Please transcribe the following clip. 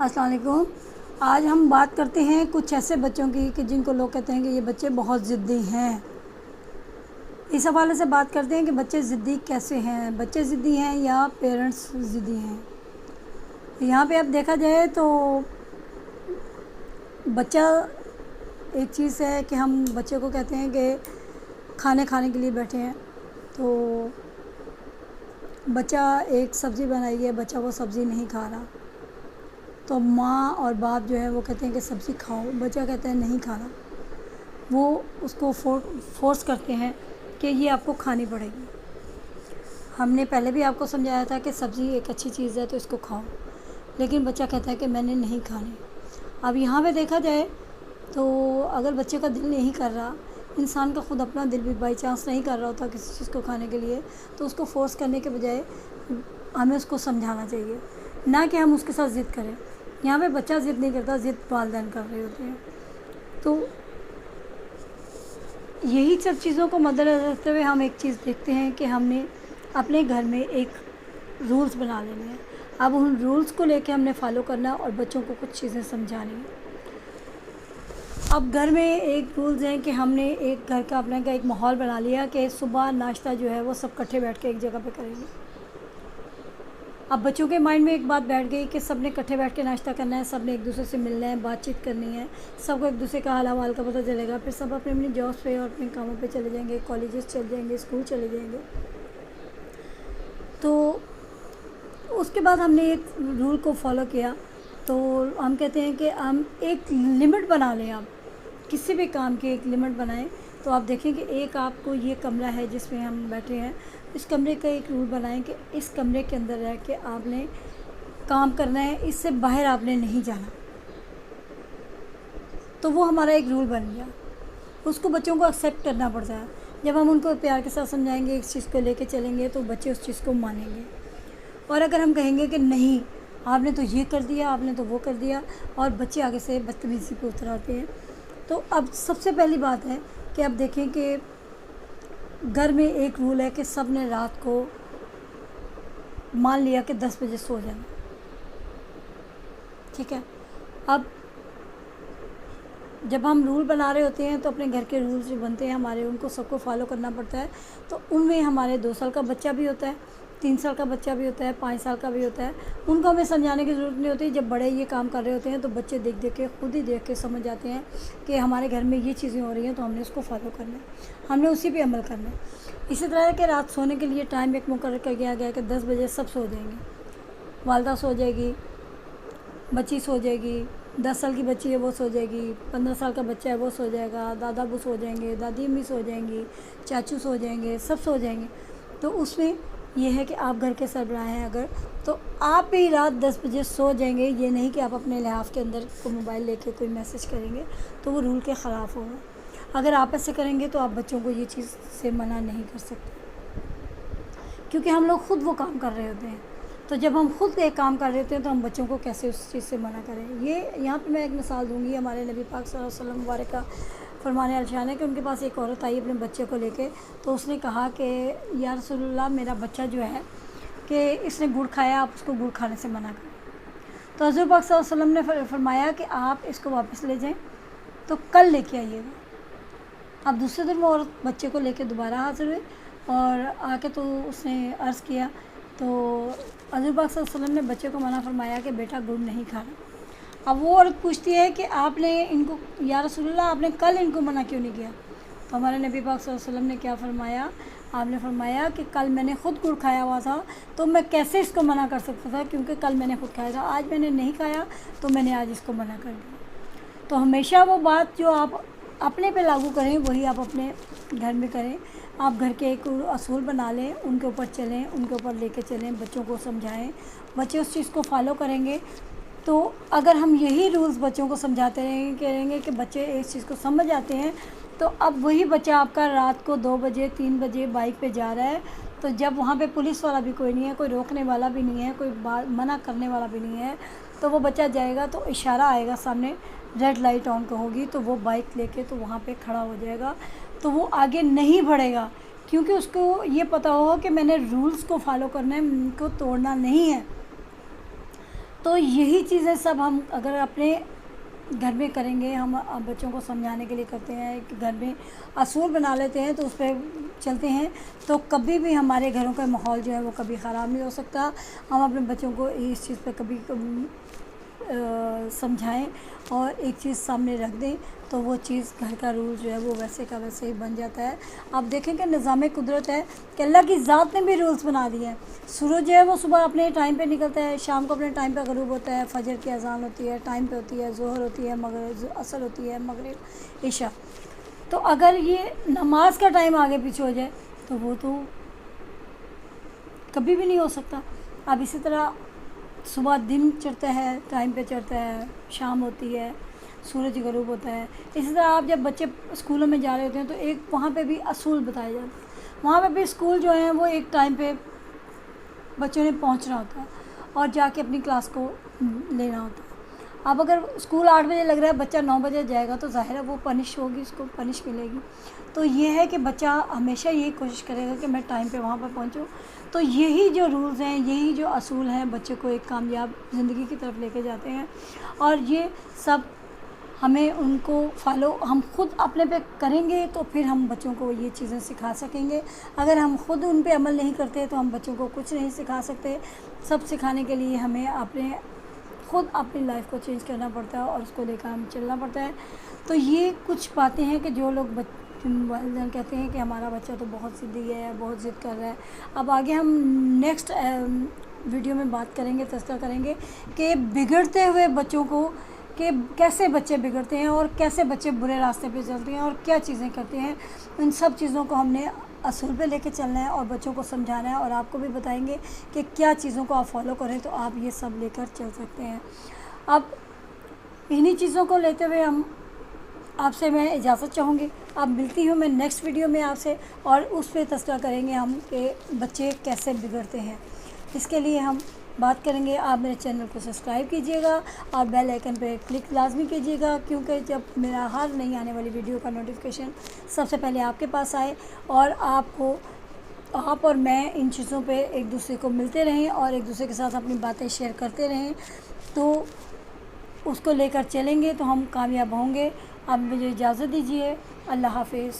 अस्सलाम वालेकुम। आज हम बात करते हैं कुछ ऐसे बच्चों की कि जिनको लोग कहते हैं कि ये बच्चे बहुत ज़िद्दी हैं। इस हवाले से बात करते हैं कि बच्चे ज़िद्दी कैसे हैं, बच्चे ज़िद्दी हैं या पेरेंट्स ज़िद्दी हैं। यहाँ पे अब देखा जाए तो बच्चा एक चीज़ है कि हम बच्चे को कहते हैं कि खाने के लिए बैठे हैं तो बच्चा एक सब्ज़ी बनाई है, बच्चा वो सब्ज़ी नहीं खा रहा तो माँ और बाप जो है वो कहते हैं कि सब्ज़ी खाओ, बच्चा कहता है नहीं खाना। वो उसको फोर्स करते हैं कि ये आपको खानी पड़ेगी। हमने पहले भी आपको समझाया था कि सब्ज़ी एक अच्छी चीज़ है तो इसको खाओ, लेकिन बच्चा कहता है कि मैंने नहीं खानी। अब यहाँ पे देखा जाए तो अगर बच्चे का दिल नहीं कर रहा, इंसान का ख़ुद अपना दिल भी बाई चांस नहीं कर रहा होता किसी चीज़ को खाने के लिए, तो उसको फोर्स करने के बजाय हमें उसको समझाना चाहिए, ना कि हम उसके साथ ज़िद करें। यहाँ पे बच्चा ज़िद नहीं करता, ज़िद वालिदैन कर रहे होते हैं। तो यही सब चीज़ों को मद्देनज़र रखते हुए हम एक चीज़ देखते हैं कि हमने अपने घर में एक रूल्स बना लेने हैं। अब उन रूल्स को लेके हमने फॉलो करना और बच्चों को कुछ चीज़ें समझानी है। अब घर में एक रूल्स हैं कि हमने एक घर का अपने का एक माहौल बना लिया कि सुबह नाश्ता जो है वो सब इकट्ठे बैठ के एक जगह पे करेंगे। अब बच्चों के माइंड में एक बात बैठ गई कि सब ने इकट्ठे बैठ के नाश्ता करना है, सब ने एक दूसरे से मिलना है, बातचीत करनी है, सबको एक दूसरे का हाल हवाल का पता चलेगा। फिर सब अपने अपनी जॉब्स पे और अपने कामों पे चले जाएंगे, कॉलेजेस चले जाएंगे, स्कूल चले जाएंगे। तो उसके बाद हमने एक रूल को फॉलो किया। तो हम कहते हैं कि हम एक लिमिट बना लें। आप किसी भी काम की एक लिमिट बनाएं। तो आप देखें कि एक आपको ये कमरा है जिसमें हम बैठे हैं, इस कमरे का एक रूल बनाएं कि इस कमरे के अंदर रह के आपने काम करना है, इससे बाहर आपने नहीं जाना। तो वो हमारा एक रूल बन गया। उसको बच्चों को एक्सेप्ट करना पड़ता है। जब हम उनको प्यार के साथ समझाएंगे, इस चीज़ को लेके चलेंगे, तो बच्चे उस चीज़ को मानेंगे। और अगर हम कहेंगे कि नहीं आपने तो ये कर दिया, आपने तो वो कर दिया, और बच्चे आगे से बदतमीज़ी पे उतर आते हैं। तो अब सबसे पहली बात है कि अब देखें कि घर में एक रूल है कि सब ने रात को मान लिया कि 10 बजे सो जाना, ठीक है। अब जब हम रूल बना रहे होते हैं तो अपने घर के रूल्स जो बनते हैं हमारे, उनको सबको फॉलो करना पड़ता है। तो उनमें हमारे 2 साल का बच्चा भी होता है, 3 साल का बच्चा भी होता है, 5 साल का भी होता है। उनको हमें समझाने की ज़रूरत नहीं होती। जब बड़े ये काम कर रहे होते हैं तो बच्चे देख देख के खुद ही देख के समझ जाते हैं कि हमारे घर में ये चीज़ें हो रही हैं, तो हमने उसको फॉलो करना है, हमने उसी पे अमल करना है। इसी तरह के रात सोने के लिए टाइम एक मुकर्रर कर दिया गया कि 10 बजे सब सो जाएंगे। वालदा सो जाएगी, बच्ची सो जाएगी, 10 साल की बच्ची है वो सो जाएगी, 15 साल का बच्चा है वो सो जाएगा, दादा अबू सो जाएंगे, दादी अम्मी सो जाएंगी, चाचू सो जाएंगे, सब सो जाएंगे। तो उसमें यह है कि आप घर के सरबराह हैं अगर, तो आप भी रात 10 बजे सो जाएंगे। ये नहीं कि आप अपने लिहाफ के अंदर को मोबाइल लेके कोई मैसेज करेंगे, तो वो रूल के ख़िलाफ़ होगा। अगर आप ऐसे करेंगे तो आप बच्चों को ये चीज़ से मना नहीं कर सकते, क्योंकि हम लोग ख़ुद वो काम कर रहे होते हैं। तो जब हम ख़ुद एक काम कर रहे होते हैं तो हम बच्चों को कैसे उस चीज़ से मना करें। ये यहाँ पे मैं एक मिसाल दूँगी। हमारे नबी पाक सल्लल्लाहु अलैहि वसल्लम मुबारक का फरमाने अलशान है कि उनके पास एक औरत आई अपने बच्चे को लेके, तो उसने कहा कि या रसूलल्लाह मेरा बच्चा जो है कि इसने गुड़ खाया, आप उसको गुड़ खाने से मना करें। तो हज़रत पाक सल्लल्लाहु अलैहि वसल्लम ने फरमाया कि आप इसको वापस ले जाएं तो कल लेके आइएगा। अब दूसरे दिन वो औरत बच्चे को लेके दोबारा हाजिर हुई और आके तो उसने अर्ज़ किया, तो हज़रत पाक सल्लल्लाहु अलैहि वसल्लम ने बच्चे को मना फरमाया कि बेटा गुड़ नहीं खाना। अब वो औरत पूछती है कि आपने इनको, या रसूलल्लाह आपने कल इनको मना क्यों नहीं किया। तो हमारे नबी पाक सल्लल्लाहु अलैहि वसल्लम ने क्या फरमाया, आपने फरमाया कि कल मैंने ख़ुद गुड़ खाया हुआ था तो मैं कैसे इसको मना कर सकता था, क्योंकि कल मैंने ख़ुद खाया था, आज मैंने नहीं खाया तो मैंने आज इसको मना कर दिया। तो हमेशा वो बात जो आप अपने पे लागू करें वही आप अपने घर में करें। आप घर के एक असूल बना लें, उनके ऊपर चलें, उनके ऊपर लेके चलें, बच्चों को समझाएं, बच्चे उस चीज़ को फॉलो करेंगे। तो अगर हम यही रूल्स बच्चों को समझाते रहेंगे कि बच्चे इस चीज़ को समझ जाते हैं, तो अब वही बच्चा आपका रात को 2 बजे 3 बजे बाइक पे जा रहा है, तो जब वहाँ पे पुलिस वाला भी कोई नहीं है, कोई रोकने वाला भी नहीं है, कोई मना करने वाला भी नहीं है, तो वो बच्चा जाएगा तो इशारा आएगा सामने, रेड लाइट ऑन को होगी, तो वो बाइक लेके तो वहाँ पे खड़ा हो जाएगा। तो वो आगे नहीं बढ़ेगा, क्योंकि उसको ये पता होगा कि मैंने रूल्स को फॉलो करना है, उनको तोड़ना नहीं है। तो यही चीज़ें सब हम अगर अपने घर में करेंगे, हम बच्चों को समझाने के लिए करते हैं कि घर में असूल बना लेते हैं तो उस पर चलते हैं, तो कभी भी हमारे घरों का माहौल जो है वो कभी ख़राब नहीं हो सकता। हम अपने बच्चों को इस चीज़ पे कभी समझाएं और एक चीज़ सामने रख दें तो वो चीज़ घर का रूल जो है वो वैसे का वैसे ही बन जाता है। आप देखें कि निज़ाम कुदरत है कि अल्लाह की ज़ात ने भी रूल्स बना दिए हैं। सूरज जो है वो सुबह अपने टाइम पे निकलता है, शाम को अपने टाइम पे ग़रूब होता है, फजर की अज़ान होती है टाइम पे होती है, ज़ोहर होती है, मगरिब असर होती है, मगरिब इशा। तो अगर ये नमाज का टाइम आगे पीछे हो जाए तो वो तो कभी भी नहीं हो सकता। अब इसी तरह सुबह दिन चढ़ता है, टाइम पे चढ़ता है, शाम होती है, सूरज ग़रूब होता है। इसी तरह आप जब बच्चे स्कूलों में जा रहे होते हैं तो एक वहाँ पे भी असूल बताए जाते हैं। वहाँ पे भी स्कूल जो है वो एक टाइम पे बच्चों ने पहुँचना होता है और जाके अपनी क्लास को लेना होता है। अब अगर स्कूल 8 बजे लग रहा है, बच्चा 9 बजे जाएगा तो ज़ाहिर है वो पनिश होगी, उसको पनिश मिलेगी। तो ये है कि बच्चा हमेशा यही कोशिश करेगा कि मैं टाइम पे वहाँ पर पहुँचूँ। तो यही जो रूल्स हैं, यही जो असूल हैं बच्चे को एक कामयाब ज़िंदगी की तरफ लेके जाते हैं। और ये सब हमें उनको फॉलो हम खुद अपने पे करेंगे तो फिर हम बच्चों को ये चीज़ें सिखा सकेंगे। अगर हम खुद उन पे अमल नहीं करते तो हम बच्चों को कुछ नहीं सिखा सकते। सब सिखाने के लिए हमें खुद अपनी लाइफ को चेंज करना पड़ता है और उसको लेकर हम चलना पड़ता है। तो ये कुछ बातें हैं कि जो लोग वालिदैन कहते हैं कि हमारा बच्चा तो बहुत ज़िद्दी है, बहुत ज़िद कर रहा है। अब आगे हम नेक्स्ट वीडियो में बात करेंगे, तज़किरा करेंगे कि बिगड़ते हुए बच्चों को कि कैसे बच्चे बिगड़ते हैं और कैसे बच्चे बुरे रास्ते पे चलते हैं और क्या चीज़ें करते हैं। इन सब चीज़ों को हमने असूल पे लेके चलना है और बच्चों को समझाना है और आपको भी बताएंगे कि क्या चीज़ों को आप फॉलो करें तो आप ये सब लेकर चल सकते हैं। अब इन्हीं चीज़ों को लेते हुए आपसे मैं इजाज़त चाहूँगी। अब मिलती हूँ मैं नेक्स्ट वीडियो में आपसे और उस पर तज़किरा करेंगे हम कि बच्चे कैसे बिगड़ते हैं। इसके लिए हम बात करेंगे। आप मेरे चैनल को सब्सक्राइब कीजिएगा और बेल आइकन पे क्लिक लाजमी कीजिएगा, क्योंकि जब मेरा हर नई आने वाली वीडियो का नोटिफिकेशन सबसे पहले आपके पास आए और आप और मैं इन चीज़ों पे एक दूसरे को मिलते रहें और एक दूसरे के साथ अपनी बातें शेयर करते रहें, तो उसको लेकर चलेंगे तो हम कामयाब होंगे। अब मुझे इजाज़त दीजिए। अल्लाह हाफ़िज़।